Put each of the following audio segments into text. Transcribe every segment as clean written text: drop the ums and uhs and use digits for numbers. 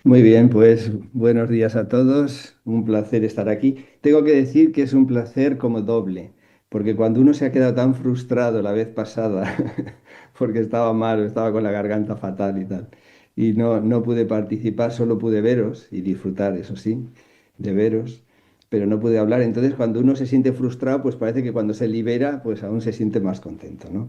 Muy bien, pues buenos días a todos. Un placer estar aquí. Tengo que decir que es un placer como doble, porque cuando uno se ha quedado tan frustrado la vez pasada, porque estaba mal, estaba con la garganta fatal y tal, y no pude participar, solo pude veros y disfrutar, eso sí, de veros, pero no pude hablar. Entonces, cuando uno se siente frustrado, pues parece que cuando se libera, pues aún se siente más contento, ¿no?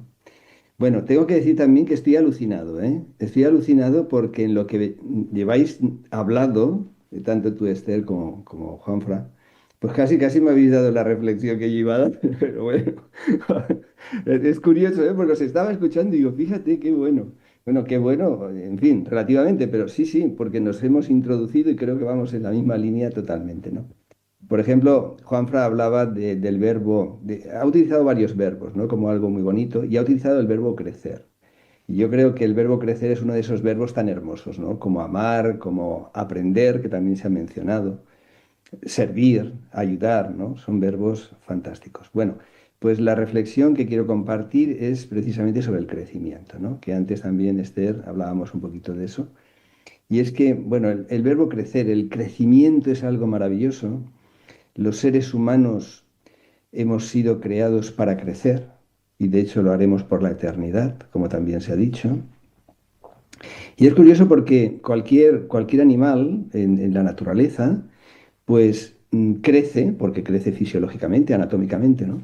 Bueno, tengo que decir también que estoy alucinado, ¿eh? Estoy alucinado porque en lo que lleváis hablado, tanto tú, Esther, como Juanfra, pues casi me habéis dado la reflexión que yo iba a dar, pero bueno, es curioso, ¿eh? Porque os estaba escuchando y digo, fíjate qué bueno. Bueno, qué bueno, en fin, relativamente, pero sí, sí, porque nos hemos introducido y creo que vamos en la misma línea totalmente, ¿no? Por ejemplo, Juanfra hablaba del verbo, ha utilizado varios verbos, ¿no? Como algo muy bonito, y ha utilizado el verbo crecer. Y yo creo que el verbo crecer es uno de esos verbos tan hermosos, ¿no? Como amar, como aprender, que también se ha mencionado, servir, ayudar, ¿no? Son verbos fantásticos. Bueno, pues la reflexión que quiero compartir es precisamente sobre el crecimiento, ¿no? Que antes también, Esther, hablábamos un poquito de eso. Y es que, bueno, el verbo crecer, el crecimiento es algo maravilloso. Los seres humanos hemos sido creados para crecer y de hecho lo haremos por la eternidad, como también se ha dicho. Y es curioso porque cualquier animal en la naturaleza, pues crece, porque crece fisiológicamente, anatómicamente, ¿no?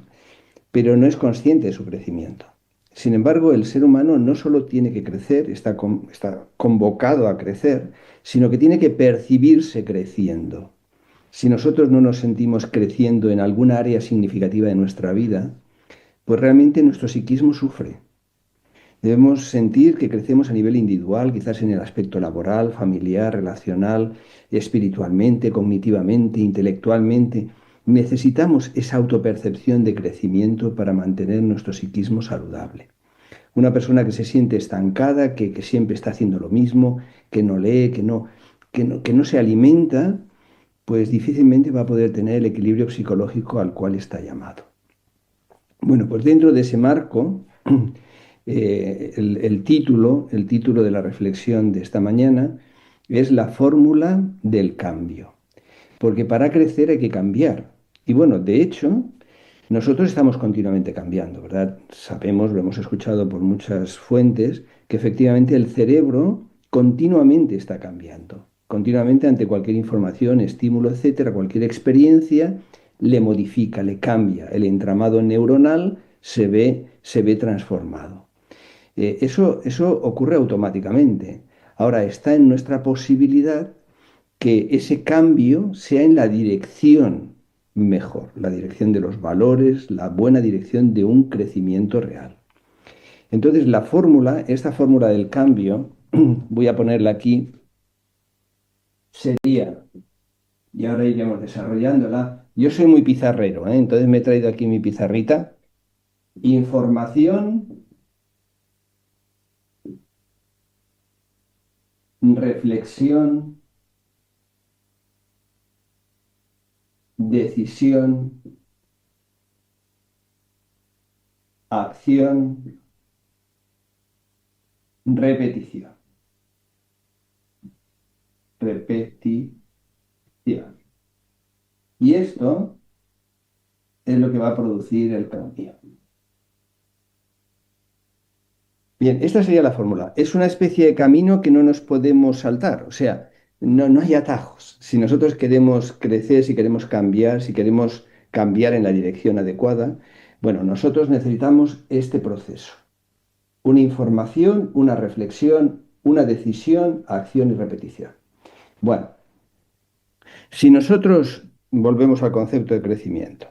Pero no es consciente de su crecimiento. Sin embargo, el ser humano no solo tiene que crecer, está convocado a crecer, sino que tiene que percibirse creciendo. Si nosotros no nos sentimos creciendo en alguna área significativa de nuestra vida, pues realmente nuestro psiquismo sufre. Debemos sentir que crecemos a nivel individual, quizás en el aspecto laboral, familiar, relacional, espiritualmente, cognitivamente, intelectualmente. Necesitamos esa autopercepción de crecimiento para mantener nuestro psiquismo saludable. Una persona que se siente estancada, que siempre está haciendo lo mismo, que no lee, que no se alimenta, pues difícilmente va a poder tener el equilibrio psicológico al cual está llamado. Bueno, pues dentro de ese marco, el título de la reflexión de esta mañana es la fórmula del cambio, porque para crecer hay que cambiar. Y bueno, de hecho, nosotros estamos continuamente cambiando, ¿verdad? Sabemos, lo hemos escuchado por muchas fuentes, que efectivamente el cerebro continuamente está cambiando. Continuamente ante cualquier información, estímulo, etcétera, cualquier experiencia, le modifica, le cambia. El entramado neuronal se ve transformado. Eso ocurre automáticamente. Ahora está en nuestra posibilidad que ese cambio sea en la dirección mejor, la dirección de los valores, la buena dirección de un crecimiento real. Entonces, esta fórmula del cambio, voy a ponerla aquí, sería, y ahora iremos desarrollándola. Yo soy muy pizarrero, ¿eh? Entonces me he traído aquí mi pizarrita. Información, reflexión, decisión, acción, repetición. Repetición. Y esto es lo que va a producir el cambio. Bien, esta sería la fórmula. Es una especie de camino que no nos podemos saltar. O sea, no hay atajos. Si nosotros queremos crecer, si queremos cambiar, si queremos cambiar en la dirección adecuada, bueno, nosotros necesitamos este proceso. Una información, una reflexión, una decisión, acción y repetición. Bueno, si nosotros volvemos al concepto de crecimiento,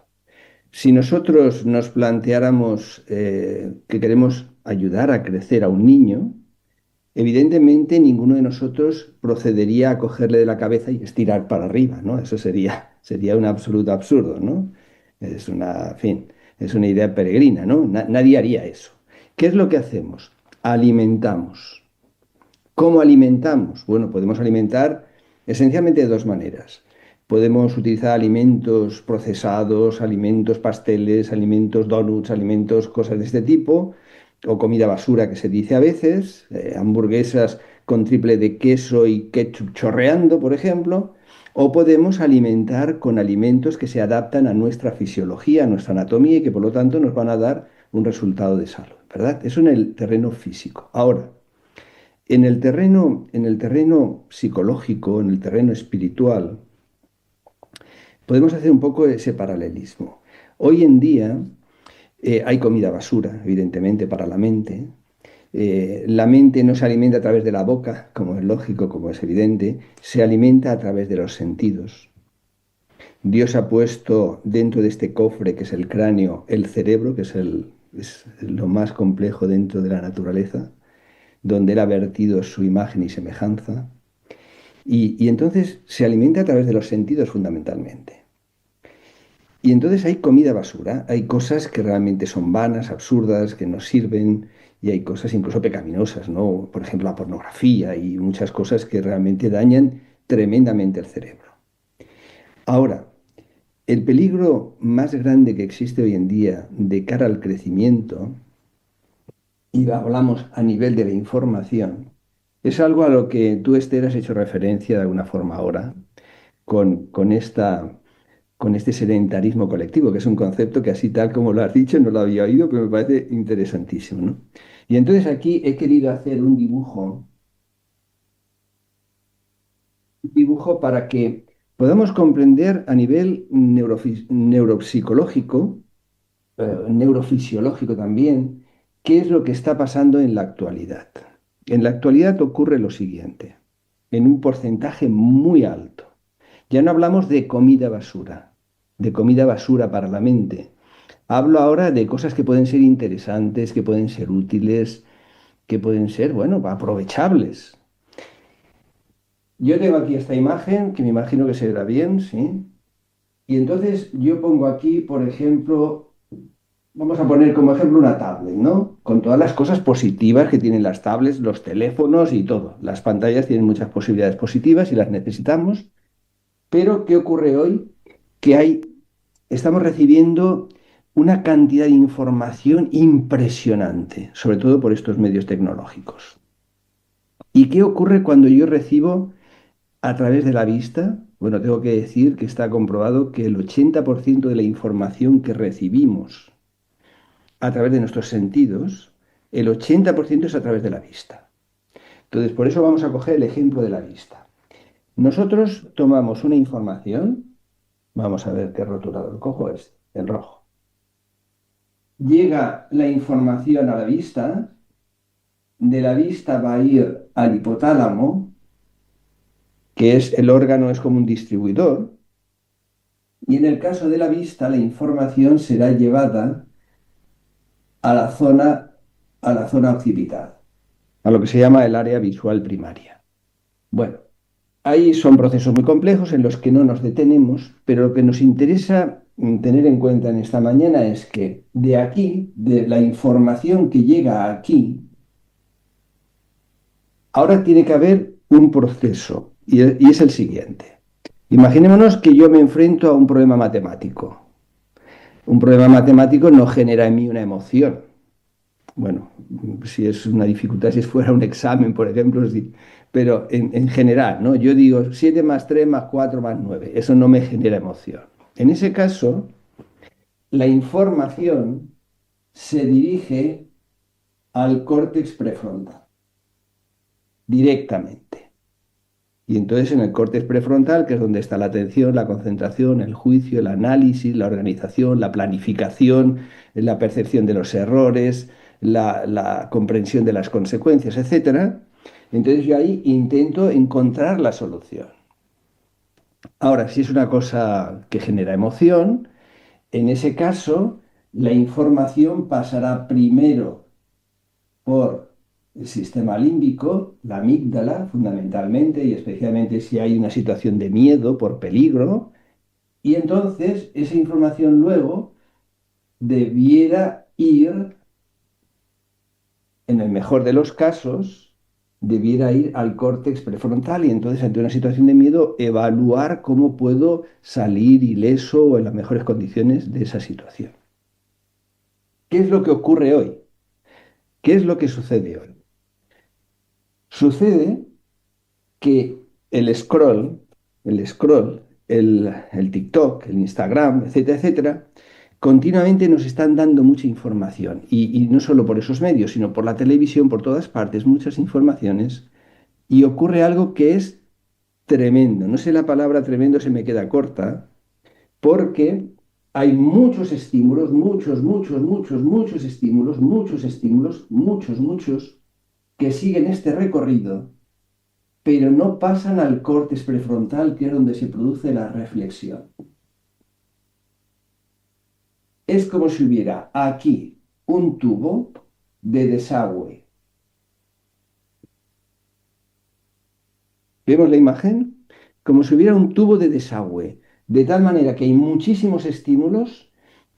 si nosotros nos planteáramos que queremos ayudar a crecer a un niño, evidentemente ninguno de nosotros procedería a cogerle de la cabeza y estirar para arriba, ¿no? Eso sería un absoluto absurdo, ¿no? En fin, es una idea peregrina, ¿no? Nadie haría eso. ¿Qué es lo que hacemos? Alimentamos. ¿Cómo alimentamos? Bueno, podemos alimentar esencialmente de dos maneras. Podemos utilizar alimentos procesados, alimentos pasteles, alimentos donuts, alimentos cosas de este tipo, o comida basura que se dice a veces, hamburguesas con triple de queso y ketchup chorreando, por ejemplo, o podemos alimentar con alimentos que se adaptan a nuestra fisiología, a nuestra anatomía y que por lo tanto nos van a dar un resultado de salud, ¿verdad? Eso en el terreno físico. Ahora, en el terreno psicológico, en el terreno espiritual, podemos hacer un poco ese paralelismo. Hoy en día hay comida basura, evidentemente, para la mente. La mente no se alimenta a través de la boca, como es lógico, como es evidente, se alimenta a través de los sentidos. Dios ha puesto dentro de este cofre, que es el cráneo, el cerebro, que es lo más complejo dentro de la naturaleza, donde Él ha vertido su imagen y semejanza. Y entonces se alimenta a través de los sentidos fundamentalmente. Y entonces hay comida basura, hay cosas que realmente son vanas, absurdas, que no sirven, y hay cosas incluso pecaminosas, ¿no? Por ejemplo, la pornografía y muchas cosas que realmente dañan tremendamente el cerebro. Ahora, el peligro más grande que existe hoy en día de cara al crecimiento, y hablamos a nivel de la información, es algo a lo que tú, Esther, has hecho referencia de alguna forma ahora, con este sedentarismo colectivo, que es un concepto que así tal como lo has dicho no lo había oído, pero me parece interesantísimo, ¿no? Y entonces aquí he querido hacer un dibujo para que podamos comprender a nivel neuropsicológico, neurofisiológico también, qué es lo que está pasando en la actualidad. En la actualidad ocurre lo siguiente, en un porcentaje muy alto. Ya no hablamos de comida basura para la mente. Hablo ahora de cosas que pueden ser interesantes, que pueden ser útiles, que pueden ser, bueno, aprovechables. Yo tengo aquí esta imagen, que me imagino que se verá bien, ¿sí? Y entonces yo pongo aquí, por ejemplo, vamos a poner como ejemplo una tablet, ¿no? Con todas las cosas positivas que tienen las tablets, los teléfonos y todo. Las pantallas tienen muchas posibilidades positivas y las necesitamos. Pero ¿qué ocurre hoy? Que estamos recibiendo una cantidad de información impresionante, sobre todo por estos medios tecnológicos. ¿Y qué ocurre cuando yo recibo a través de la vista? Bueno, tengo que decir que está comprobado que el 80% de la información que recibimos a través de nuestros sentidos, el 80% es a través de la vista. Entonces, por eso vamos a coger el ejemplo de la vista. Nosotros tomamos una información, vamos a ver qué rotulador cojo es, el rojo. Llega la información a la vista, de la vista va a ir al hipotálamo, que es el órgano, es como un distribuidor, y en el caso de la vista la información será llevada a a la zona occipital, a lo que se llama el área visual primaria. Bueno, ahí son procesos muy complejos en los que no nos detenemos, pero lo que nos interesa tener en cuenta en esta mañana es que de aquí, de la información que llega aquí, ahora tiene que haber un proceso y es el siguiente. Imaginémonos que yo me enfrento a un problema matemático. Un problema matemático no genera en mí una emoción. Bueno, si es una dificultad, si fuera un examen, por ejemplo, sí. Pero en general, ¿no? Yo digo 7 más 3 más 4 más 9. Eso no me genera emoción. En ese caso, la información se dirige al córtex prefrontal directamente. Y entonces en el córtex prefrontal, que es donde está la atención, la concentración, el juicio, el análisis, la organización, la planificación, la percepción de los errores, la comprensión de las consecuencias, etcétera. Entonces yo ahí intento encontrar la solución. Ahora, si es una cosa que genera emoción, en ese caso la información pasará primero por el sistema límbico, la amígdala fundamentalmente, y especialmente si hay una situación de miedo por peligro, y entonces esa información luego debiera ir, en el mejor de los casos, debiera ir al córtex prefrontal y entonces ante una situación de miedo evaluar cómo puedo salir ileso o en las mejores condiciones de esa situación. ¿Qué es lo que ocurre hoy? ¿Qué es lo que sucede hoy? Sucede que el TikTok, el Instagram, etcétera, etcétera, continuamente nos están dando mucha información. Y no solo por esos medios, sino por la televisión, por todas partes, muchas informaciones. Y ocurre algo que es tremendo. No sé, la palabra tremendo se me queda corta, porque hay muchos estímulos, muchos, que siguen este recorrido, pero no pasan al córtex prefrontal, que es donde se produce la reflexión. Es como si hubiera aquí un tubo de desagüe. ¿Vemos la imagen? Como si hubiera un tubo de desagüe, de tal manera que hay muchísimos estímulos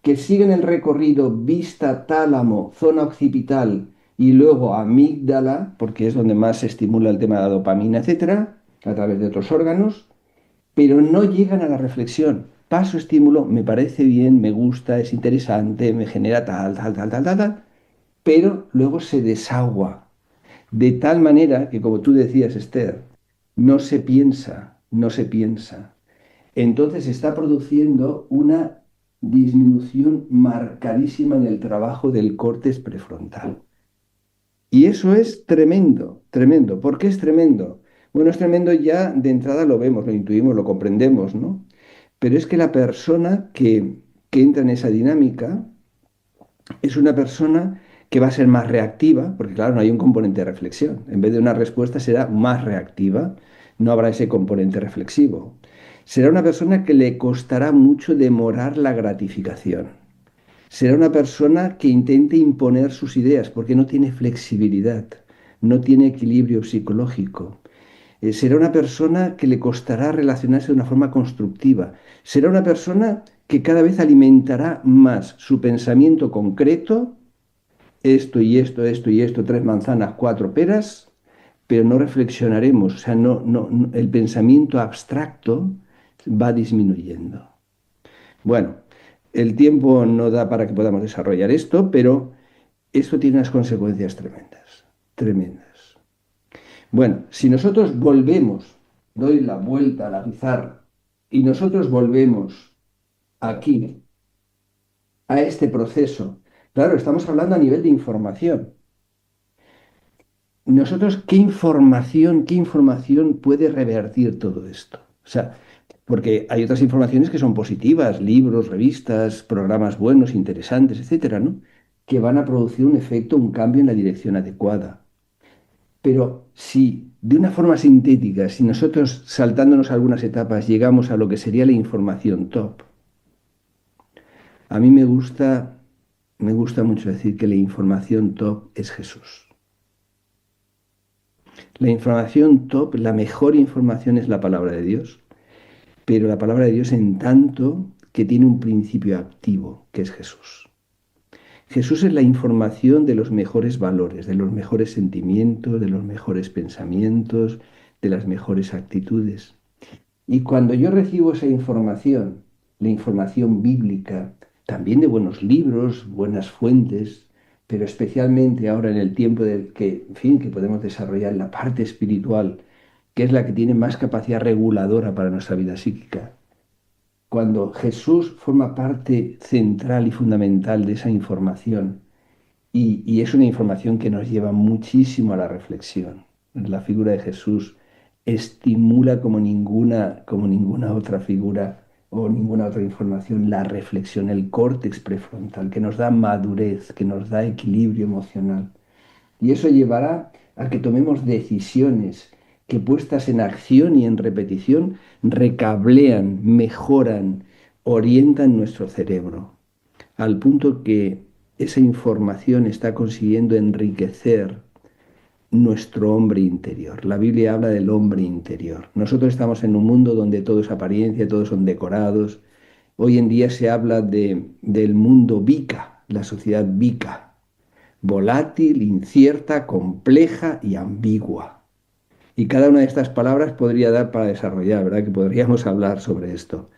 que siguen el recorrido vista, tálamo, zona occipital y luego amígdala, porque es donde más se estimula el tema de la dopamina, etcétera, a través de otros órganos, pero no llegan a la reflexión. Paso estímulo, me parece bien, me gusta, es interesante, me genera tal, pero luego se desagua. De tal manera que, como tú decías, Esther, no se piensa. Entonces se está produciendo una disminución marcadísima en el trabajo del córtex prefrontal. Y eso es tremendo, tremendo. ¿Por qué es tremendo? Bueno, es tremendo, ya de entrada lo vemos, lo intuimos, lo comprendemos, ¿no? Pero es que la persona que entra en esa dinámica es una persona que va a ser más reactiva, porque claro, no hay un componente de reflexión. En vez de una respuesta será más reactiva, no habrá ese componente reflexivo. Será una persona que le costará mucho demorar la gratificación. Será una persona que intente imponer sus ideas porque no tiene flexibilidad, no tiene equilibrio psicológico. Será una persona que le costará relacionarse de una forma constructiva. Será una persona que cada vez alimentará más su pensamiento concreto, esto y esto, esto y esto, tres manzanas, cuatro peras, pero no reflexionaremos, o sea, el pensamiento abstracto va disminuyendo. Bueno, el tiempo no da para que podamos desarrollar esto, pero esto tiene unas consecuencias tremendas, tremendas. Bueno, si nosotros volvemos, doy la vuelta a la pizarra, y nosotros volvemos aquí, a este proceso, claro, estamos hablando a nivel de información. Nosotros, qué información puede revertir todo esto? O sea, porque hay otras informaciones que son positivas, libros, revistas, programas buenos, interesantes, etcétera, ¿no? Que van a producir un efecto, un cambio en la dirección adecuada. Pero si de una forma sintética, si nosotros saltándonos algunas etapas llegamos a lo que sería la información top, a mí me gusta mucho decir que la información top es Jesús. La información top, la mejor información es la palabra de Dios, pero la palabra de Dios en tanto que tiene un principio activo, que es Jesús. Jesús es la información de los mejores valores, de los mejores sentimientos, de los mejores pensamientos, de las mejores actitudes. Y cuando yo recibo esa información, la información bíblica, también de buenos libros, buenas fuentes, pero especialmente ahora en el tiempo del que, en fin, que podemos desarrollar la parte espiritual, que es la que tiene más capacidad reguladora para nuestra vida psíquica. Cuando Jesús forma parte central y fundamental de esa información, y es una información que nos lleva muchísimo a la reflexión. La figura de Jesús estimula como ninguna otra figura o ninguna otra información la reflexión, el córtex prefrontal, que nos da madurez, que nos da equilibrio emocional. Y eso llevará a que tomemos decisiones que puestas en acción y en repetición recablean, mejoran, orientan nuestro cerebro al punto que esa información está consiguiendo enriquecer nuestro hombre interior. La Biblia habla del hombre interior. Nosotros estamos en un mundo donde todo es apariencia, todos son decorados. Hoy en día se habla del mundo VICA, la sociedad VICA, volátil, incierta, compleja y ambigua. Y cada una de estas palabras podría dar para desarrollar, ¿verdad? Que podríamos hablar sobre esto.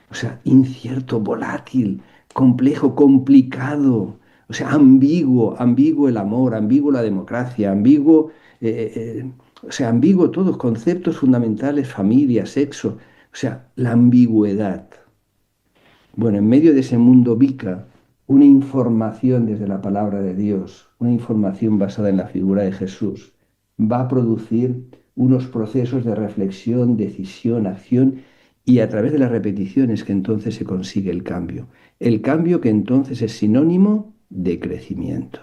O sea, incierto, volátil, complejo, complicado. O sea, ambiguo, ambiguo el amor, ambiguo la democracia, ambiguo O sea, ambiguo todos, conceptos fundamentales, familia, sexo, o sea, la ambigüedad. Bueno, en medio de ese mundo VICA, una información desde la palabra de Dios, una información basada en la figura de Jesús, va a producir unos procesos de reflexión, decisión, acción, y a través de las repeticiones que entonces se consigue el cambio. El cambio que entonces es sinónimo de crecimiento.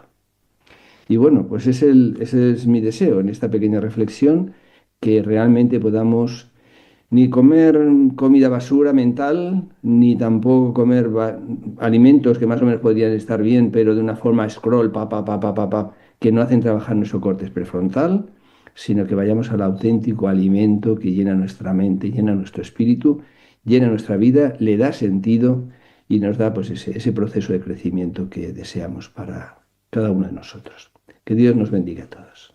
Y bueno, pues ese es mi deseo en esta pequeña reflexión, que realmente podamos ni comer comida basura mental, ni tampoco comer alimentos que más o menos podrían estar bien, pero de una forma scroll, que no hacen trabajar nuestro córtex prefrontal, sino que vayamos al auténtico alimento que llena nuestra mente, llena nuestro espíritu, llena nuestra vida, le da sentido y nos da pues ese proceso de crecimiento que deseamos para cada uno de nosotros. Que Dios nos bendiga a todos.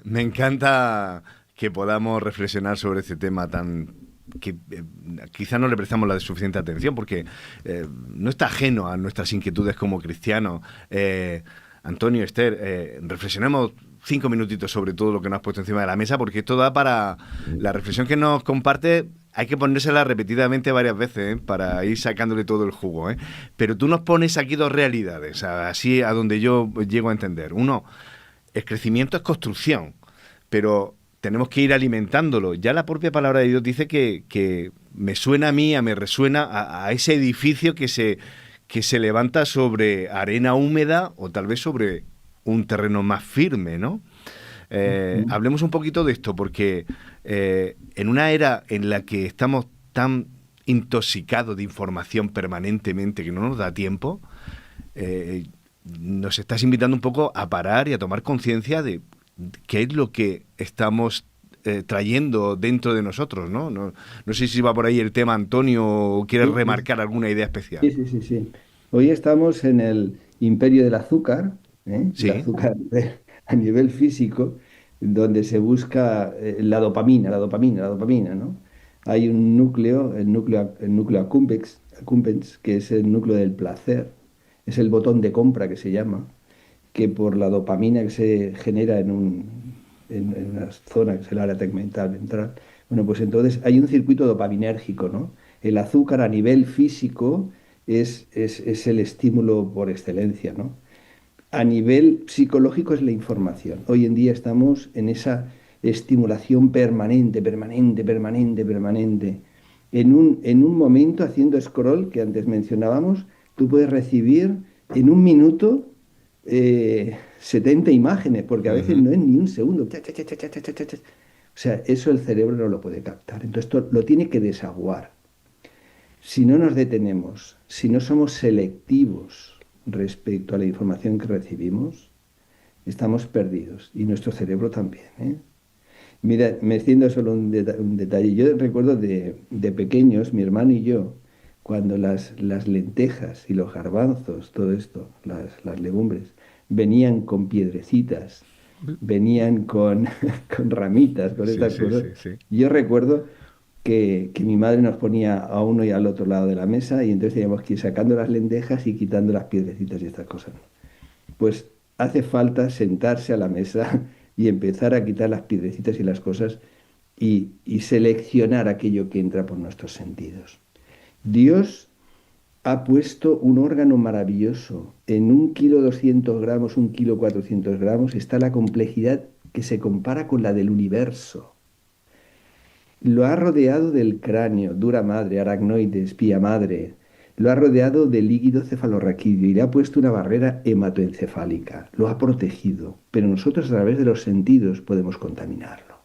Me encanta que podamos reflexionar sobre este tema tan que quizá no le prestamos la suficiente atención porque no está ajeno a nuestras inquietudes como cristianos. Antonio, Esther, reflexionemos 5 minutitos sobre todo lo que nos has puesto encima de la mesa, porque esto da para la reflexión que nos comparte. Hay que ponérsela repetidamente varias veces, para ir sacándole todo el jugo, ¿eh? Pero tú nos pones aquí dos realidades, así a donde yo llego a entender. Uno, el crecimiento es construcción, pero tenemos que ir alimentándolo. Ya la propia palabra de Dios dice que me suena a mí, me resuena a ese edificio que se levanta sobre arena húmeda o tal vez sobre un terreno más firme, ¿no? Hablemos un poquito de esto, porque en una era en la que estamos tan intoxicados de información permanentemente que no nos da tiempo, nos estás invitando un poco a parar y a tomar conciencia de qué es lo que estamos trayendo dentro de nosotros, ¿no? No sé si va por ahí el tema, Antonio, o quieres Sí, remarcar alguna idea especial. sí. Hoy estamos en el imperio del azúcar, ¿eh? El Sí. azúcar a nivel físico, donde se busca la dopamina, ¿no? Hay un núcleo, el núcleo accumbens, que es el núcleo del placer, es el botón de compra que se llama, que por la dopamina que se genera en una zona que es el área tegmental ventral, bueno, pues entonces hay un circuito dopaminérgico, ¿no? El azúcar a nivel físico es el estímulo por excelencia, ¿no? A nivel psicológico es la información. Hoy en día estamos en esa estimulación permanente. En un momento, haciendo scroll, que antes mencionábamos, tú puedes recibir en un minuto 70 imágenes, porque a veces Uh-huh. no es ni un segundo. O sea, eso el cerebro no lo puede captar. Entonces, esto lo tiene que desaguar. Si no nos detenemos, si no somos selectivos respecto a la información que recibimos, estamos perdidos. Y nuestro cerebro también, ¿eh? Mira, me extiendo solo un detalle. Yo recuerdo de pequeños, mi hermano y yo, cuando las lentejas y los garbanzos, todo esto, las legumbres, venían con piedrecitas, venían con, con ramitas, con Sí, estas sí, cosas. sí, sí. Yo recuerdo que mi madre nos ponía a uno y al otro lado de la mesa y entonces teníamos que ir sacando las lentejas y quitando las piedrecitas y estas cosas. Pues hace falta sentarse a la mesa y empezar a quitar las piedrecitas y las cosas y seleccionar aquello que entra por nuestros sentidos. Dios ha puesto un órgano maravilloso. En 1,2 kg, 1,4 kg está la complejidad que se compara con la del universo. Lo ha rodeado del cráneo, dura madre, aracnoides, pía madre. Lo ha rodeado del líquido cefalorraquídeo y le ha puesto una barrera hematoencefálica. Lo ha protegido, pero nosotros a través de los sentidos podemos contaminarlo.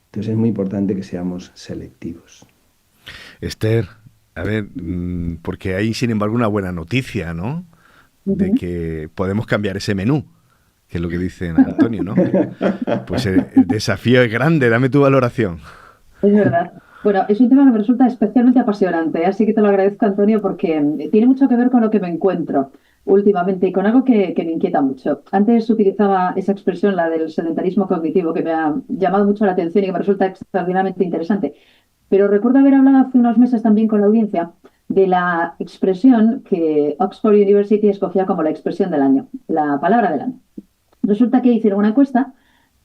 Entonces es muy importante que seamos selectivos. Esther, a ver, porque hay sin embargo una buena noticia, ¿no? De Ujú. que podemos cambiar ese menú, que es lo que dice Antonio, ¿no? Pues el desafío es grande, dame tu valoración. Es verdad. Bueno, es un tema que me resulta especialmente apasionante, así que te lo agradezco, Antonio, porque tiene mucho que ver con lo que me encuentro últimamente y con algo que me inquieta mucho. Antes utilizaba esa expresión, la del sedentarismo cognitivo, que me ha llamado mucho la atención y que me resulta extraordinariamente interesante. Pero recuerdo haber hablado hace unos meses también con la audiencia de la expresión que Oxford University escogía como la expresión del año, la palabra del año. Resulta que hicieron una encuesta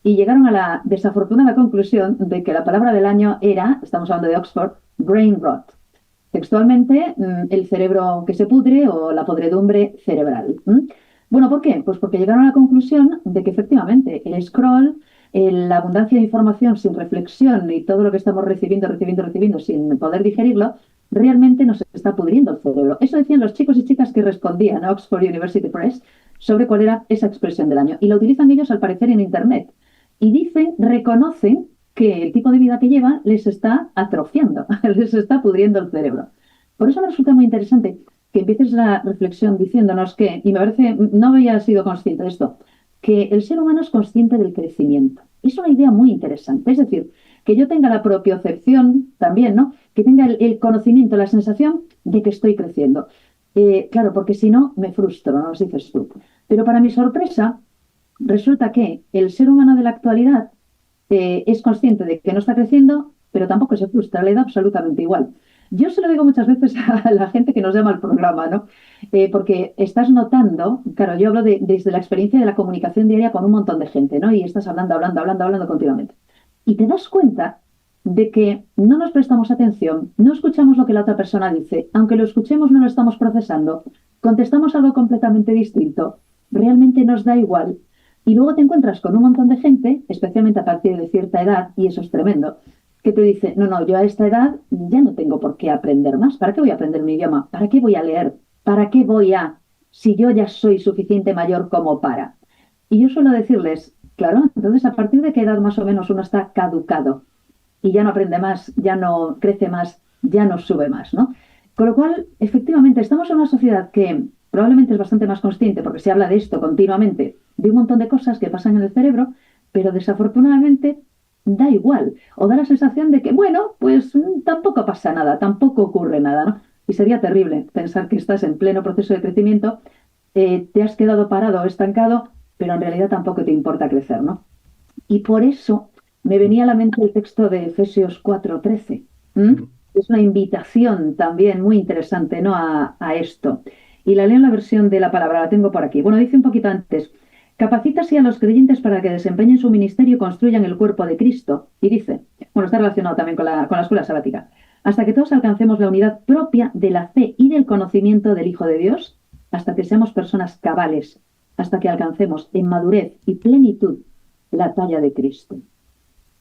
y llegaron a la desafortunada conclusión de que la palabra del año era, estamos hablando de Oxford, brain rot. Textualmente, el cerebro que se pudre o la podredumbre cerebral. Bueno, ¿por qué? Pues porque llegaron a la conclusión de que efectivamente el scroll, la abundancia de información sin reflexión y todo lo que estamos recibiendo sin poder digerirlo, realmente nos está pudriendo el cerebro. Eso decían los chicos y chicas que respondían a Oxford University Press sobre cuál era esa expresión del año. Y la utilizan ellos al parecer en Internet. Y dicen, reconocen que el tipo de vida que llevan les está atrofiando, les está pudriendo el cerebro. Por eso me resulta muy interesante que empieces la reflexión diciéndonos que, y me parece, no había sido consciente de esto, que el ser humano es consciente del crecimiento. Es una idea muy interesante. Es decir, que yo tenga la propiocepción también, ¿no? Que tenga el conocimiento, la sensación de que estoy creciendo. Claro, porque si no, me frustro, ¿no? Nos dices tú. Pero para mi sorpresa, resulta que el ser humano de la actualidad es consciente de que no está creciendo, pero tampoco se frustra, le da absolutamente igual. Yo se lo digo muchas veces a la gente que nos llama al programa, ¿no? Porque estás notando, claro, yo hablo desde la experiencia de la comunicación diaria con un montón de gente, ¿no? Y estás hablando continuamente. Y te das cuenta de que no nos prestamos atención, no escuchamos lo que la otra persona dice, aunque lo escuchemos no lo estamos procesando, contestamos algo completamente distinto, realmente nos da igual. Y luego te encuentras con un montón de gente, especialmente a partir de cierta edad, y eso es tremendo, que te dice, no, no, yo a esta edad ya no tengo por qué aprender más. ¿Para qué voy a aprender un idioma? ¿Para qué voy a leer? ¿Para qué voy a, si yo ya soy suficiente mayor como para? Y yo suelo decirles, claro, entonces a partir de qué edad más o menos uno está caducado y ya no aprende más, ya no crece más, ya no sube más, ¿no? Con lo cual, efectivamente, estamos en una sociedad que probablemente es bastante más consciente, porque se habla de esto continuamente, de un montón de cosas que pasan en el cerebro, pero desafortunadamente da igual, o da la sensación de que, bueno, pues tampoco pasa nada, tampoco ocurre nada, ¿no? Y sería terrible pensar que estás en pleno proceso de crecimiento, te has quedado parado o estancado, pero en realidad tampoco te importa crecer, ¿no? Y por eso me venía a la mente el texto de Efesios 4:13. Es una invitación también muy interesante, ¿no? A esto. Y la leo en la versión de la palabra, la tengo por aquí. Bueno, dice un poquito antes, capacita así a los creyentes para que desempeñen su ministerio y construyan el cuerpo de Cristo. Y dice, bueno, está relacionado también con la escuela sabática, hasta que todos alcancemos la unidad propia de la fe y del conocimiento del Hijo de Dios, hasta que seamos personas cabales, hasta que alcancemos en madurez y plenitud la talla de Cristo.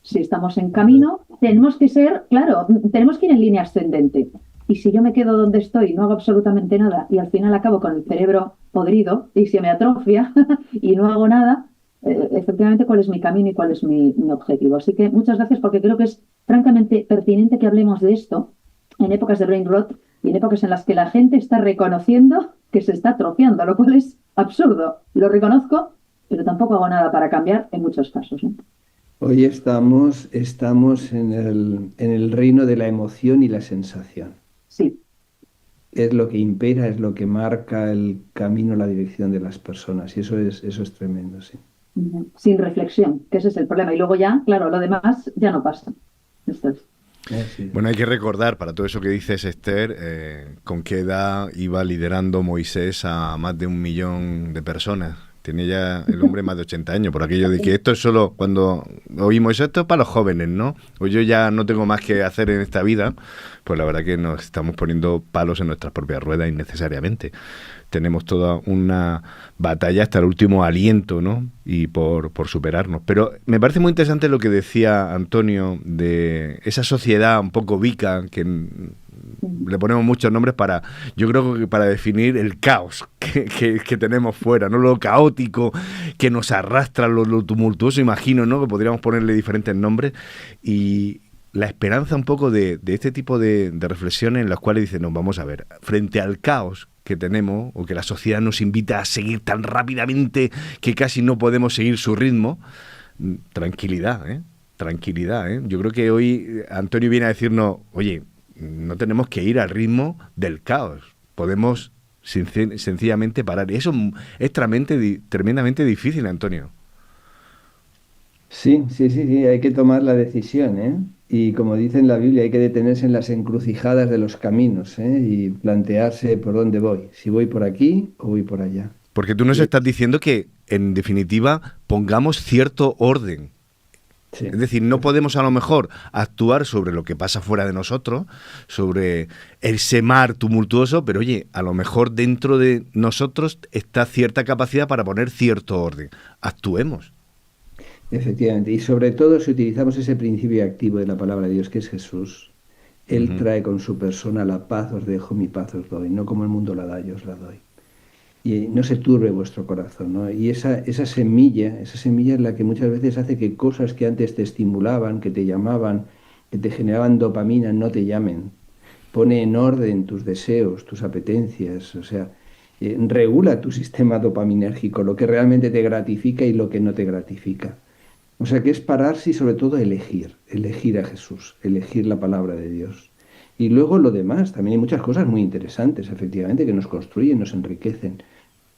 Si estamos en camino, tenemos que ser, claro, tenemos que ir en línea ascendente. Y si yo me quedo donde estoy, no hago absolutamente nada y al final acabo con el cerebro podrido y se me atrofia y no hago nada, efectivamente, ¿cuál es mi camino y cuál es mi objetivo? Así que muchas gracias porque creo que es francamente pertinente que hablemos de esto en épocas de brain rot y en épocas en las que la gente está reconociendo que se está atrofiando, lo cual es absurdo. Lo reconozco, pero tampoco hago nada para cambiar en muchos casos, ¿no? Hoy estamos en el reino de la emoción y la sensación. Sí. Es lo que impera, es lo que marca el camino, la dirección de las personas. Y eso es tremendo, sí. Sin reflexión, que ese es el problema. Y luego ya, claro, lo demás ya no pasa. Esto es. Así es. Bueno, hay que recordar, para todo eso que dices, Esther, con qué edad iba liderando Moisés a más de 1 millón de personas. Tiene ya el hombre más de 80 años, por aquello de que esto es solo cuando oímos esto es para los jóvenes, ¿no? O yo ya no tengo más que hacer en esta vida, pues la verdad que nos estamos poniendo palos en nuestras propias ruedas innecesariamente. Tenemos toda una batalla hasta el último aliento, ¿no? Y por superarnos. Pero me parece muy interesante lo que decía Antonio de esa sociedad un poco vica que le ponemos muchos nombres para, yo creo que para definir el caos que tenemos fuera, ¿no? Lo caótico que nos arrastra, lo tumultuoso, imagino, ¿no? Que podríamos ponerle diferentes nombres y la esperanza un poco de este tipo de reflexiones en las cuales dicen, no, vamos a ver, frente al caos que tenemos o que la sociedad nos invita a seguir tan rápidamente que casi no podemos seguir su ritmo, tranquilidad, ¿eh? tranquilidad, ¿eh? Yo creo que hoy Antonio viene a decirnos, oye, no tenemos que ir al ritmo del caos, podemos sencillamente parar. Y eso es tremendamente difícil, Antonio. Sí, sí, sí, sí, hay que tomar la decisión, ¿eh? Y como dice en la Biblia, hay que detenerse en las encrucijadas de los caminos, ¿eh? Y plantearse por dónde voy, si voy por aquí o voy por allá. Porque tú nos Y estás diciendo que, en definitiva, pongamos cierto orden. sí, Es decir, no podemos a lo mejor actuar sobre lo que pasa fuera de nosotros, sobre ese mar tumultuoso, pero oye, a lo mejor dentro de nosotros está cierta capacidad para poner cierto orden. Actuemos. efectivamente. Y sobre todo si utilizamos ese principio activo de la palabra de Dios, que es Jesús, Él Ujú. trae con su persona la paz, os dejo, mi paz os doy, no como el mundo la da, yo os la doy. Y no se turbe vuestro corazón, ¿no? Y esa semilla es la que muchas veces hace que cosas que antes te estimulaban, que te llamaban, que te generaban dopamina, no te llamen. Pone en orden tus deseos, tus apetencias, o sea, regula tu sistema dopaminérgico, lo que realmente te gratifica y lo que no te gratifica. O sea, que es pararse y sobre todo elegir a Jesús, elegir la palabra de Dios. Y luego lo demás, también hay muchas cosas muy interesantes, efectivamente, que nos construyen, nos enriquecen.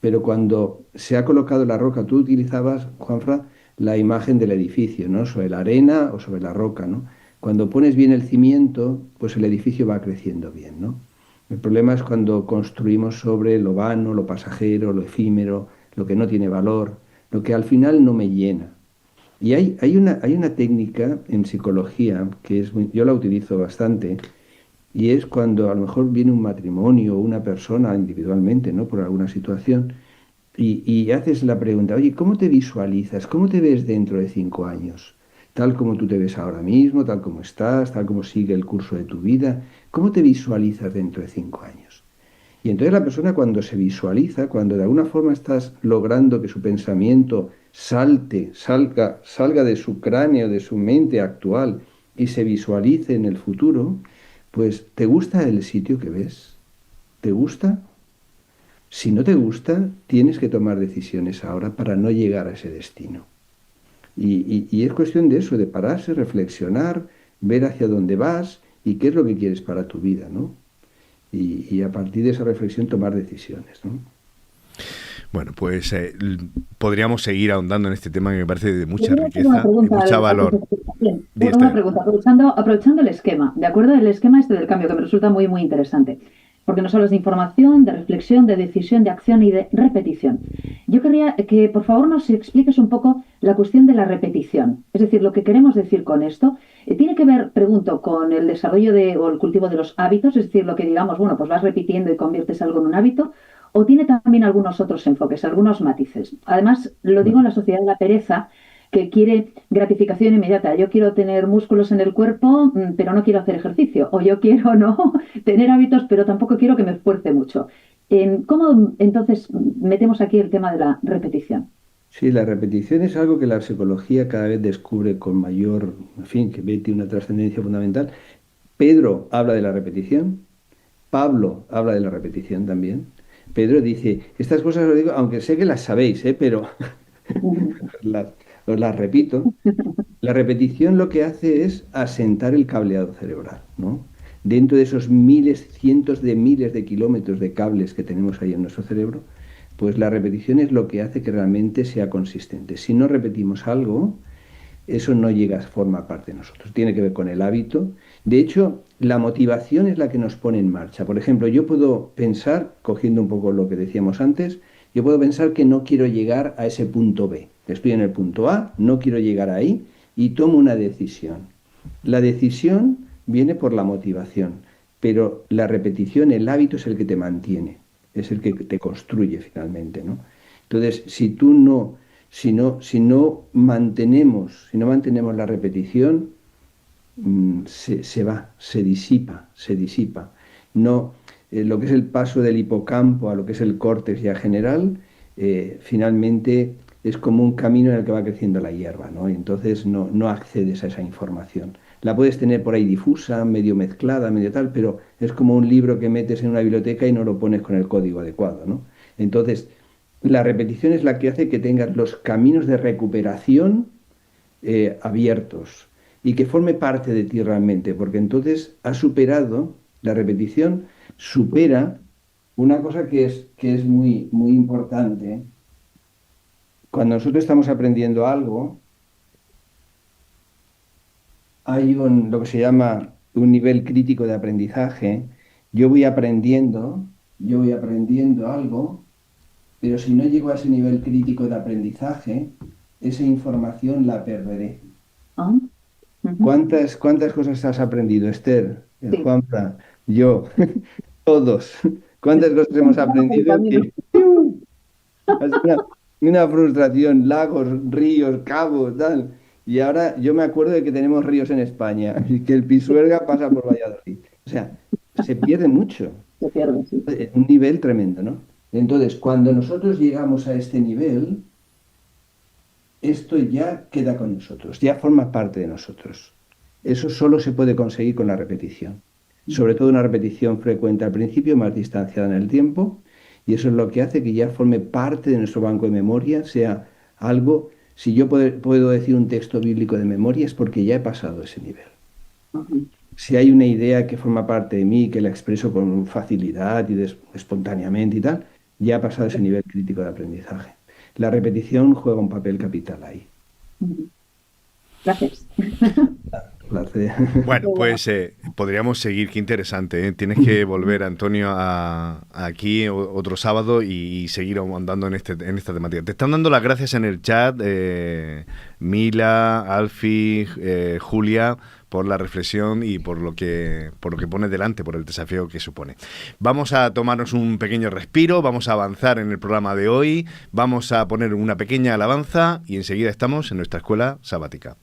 Pero cuando se ha colocado la roca, tú utilizabas, Juanfra, la imagen del edificio, ¿no? Sobre la arena o sobre la roca, ¿no? Cuando pones bien el cimiento, pues el edificio va creciendo bien, ¿no? El problema es cuando construimos sobre lo vano, lo pasajero, lo efímero, lo que no tiene valor, lo que al final no me llena. Y hay una técnica en psicología que yo la utilizo bastante, y es cuando a lo mejor viene un matrimonio o una persona individualmente, ¿no? Por alguna situación, y haces la pregunta, oye, ¿cómo te visualizas? ¿Cómo te ves dentro de 5 años? Tal como tú te ves ahora mismo, tal como estás, tal como sigue el curso de tu vida. ¿Cómo te visualizas dentro de 5 años? Y entonces la persona cuando se visualiza, cuando de alguna forma estás logrando que su pensamiento salga de su cráneo, de su mente actual y se visualice en el futuro, pues ¿te gusta el sitio que ves? ¿Te gusta? Si no te gusta, tienes que tomar decisiones ahora para no llegar a ese destino. Y es cuestión de eso, de pararse, reflexionar, ver hacia dónde vas y qué es lo que quieres para tu vida, ¿no? Y a partir de esa reflexión tomar decisiones, ¿no? Bueno, pues podríamos seguir ahondando en este tema que me parece de Yo mucha quería hacer una riqueza y pregunta mucha al valor. profesor. Bien, Di una este. pregunta, aprovechando el esquema, ¿de acuerdo? El esquema este del cambio que me resulta muy, muy interesante, porque nos hablas de información, de reflexión, de decisión, de acción y de repetición. Yo querría que, por favor, nos expliques un poco la cuestión de la repetición. Es decir, lo que queremos decir con esto, tiene que ver, pregunto, con el desarrollo o el cultivo de los hábitos, es decir, lo que digamos, bueno, pues vas repitiendo y conviertes algo en un hábito, o tiene también algunos otros enfoques, algunos matices. Además, lo digo en la sociedad de la pereza, que quiere gratificación inmediata. Yo quiero tener músculos en el cuerpo, pero no quiero hacer ejercicio. O yo quiero no tener hábitos, pero tampoco quiero que me esfuerce mucho. ¿Cómo entonces metemos aquí el tema de la repetición? Sí, la repetición es algo que la psicología cada vez descubre con mayor, en fin, que tiene una trascendencia fundamental. Pedro habla de la repetición, Pablo habla de la repetición también. Pedro dice, estas cosas os lo digo, aunque sé que las sabéis, pero las- os las repito. La repetición lo que hace es asentar el cableado cerebral, ¿no? Dentro de esos miles, cientos de miles de kilómetros de cables que tenemos ahí en nuestro cerebro, pues la repetición es lo que hace que realmente sea consistente. Si no repetimos algo, eso no llega a formar parte de nosotros. Tiene que ver con el hábito. De hecho, la motivación es la que nos pone en marcha. Por ejemplo, yo puedo pensar, cogiendo un poco lo que decíamos antes, yo puedo pensar que no quiero llegar a ese punto B. Estoy en el punto A, no quiero llegar ahí y tomo una decisión. La decisión viene por la motivación, pero la repetición, el hábito es el que te mantiene, es el que te construye finalmente, ¿no? Entonces, si no mantenemos la repetición, se va, se disipa. No, lo que es el paso del hipocampo a lo que es el córtex ya general, finalmente es como un camino en el que va creciendo la hierba, ¿no? Y entonces no accedes a esa información. La puedes tener por ahí difusa, medio mezclada, medio tal, pero es como un libro que metes en una biblioteca y no lo pones con el código adecuado, ¿no? Entonces, la repetición es la que hace que tengas los caminos de recuperación abiertos. y que forme parte de ti realmente, porque entonces has superado, la repetición supera una cosa que es muy, muy importante. Cuando nosotros estamos aprendiendo algo, hay lo que se llama un nivel crítico de aprendizaje. Yo voy aprendiendo, yo voy aprendiendo algo, pero si no llego a ese nivel crítico de aprendizaje, esa información la perderé. Ah, ujú. ¿Cuántas cosas has aprendido, Esther, Sí. Juanfran, yo, todos? ¿Cuántas cosas hemos Estamos en el aprendido camino. que ha sido una frustración, lagos, ríos, cabos, tal? Y ahora yo me acuerdo de que tenemos ríos en España y que el Pisuerga pasa por Valladolid. O sea, se pierde mucho, Se pierde, sí. un nivel tremendo, ¿no? Entonces, cuando nosotros llegamos a este nivel, esto ya queda con nosotros, ya forma parte de nosotros. Eso solo se puede conseguir con la repetición. Sobre todo una repetición frecuente al principio, más distanciada en el tiempo, y eso es lo que hace que ya forme parte de nuestro banco de memoria, sea algo, si yo puedo decir un texto bíblico de memoria, es porque ya he pasado ese nivel. Ujú. Si hay una idea que forma parte de mí, que la expreso con facilidad y espontáneamente y tal, ya ha pasado ese nivel crítico de aprendizaje. La repetición juega un papel capital ahí. Ujú. Gracias. Placer. Bueno, Muy bueno. pues podríamos seguir, qué interesante, ¿eh? Tienes que volver, Antonio, aquí otro sábado y seguir ahondando en esta temática. Te están dando las gracias en el chat, Mila, Alfie, Julia, por la reflexión y por lo que pone delante, por el desafío que supone. Vamos a tomarnos un pequeño respiro, vamos a avanzar en el programa de hoy, vamos a poner una pequeña alabanza y enseguida estamos en nuestra escuela sabática.